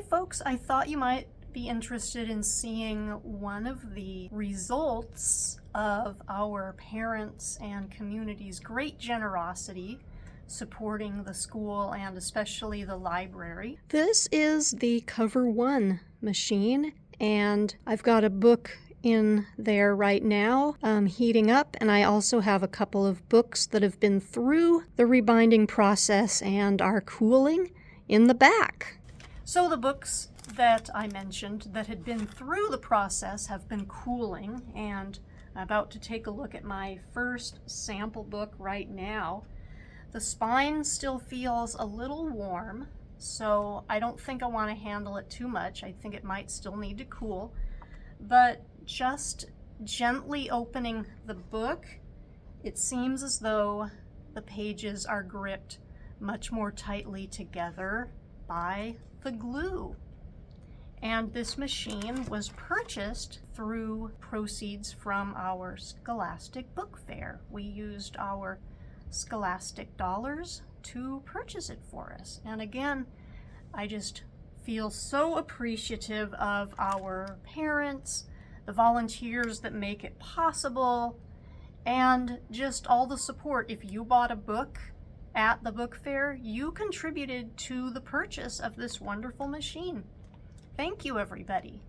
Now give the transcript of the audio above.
folks, I thought you might be interested in seeing one of the results of our parents and community's great generosity supporting the school and especially the library. This is the Cover One machine, and I've got a book in there right now heating up, and I also have a couple of books that have been through the rebinding process and are cooling in the back. So the books that I mentioned that had been through the process have been cooling, and I'm about to take a look at my first sample book right now. The spine still feels a little warm, so I don't think I want to handle it too much. I think it might still need to cool, but just gently opening the book, it seems as though the pages are gripped much more tightly together by the glue. And this machine was purchased through proceeds from our Scholastic Book Fair. We used our Scholastic Dollars to purchase it for us. And again, I just feel so appreciative of our parents, the volunteers that make it possible, and just all the support. If you bought a book at the book fair, you contributed to the purchase of this wonderful machine. Thank you, everybody.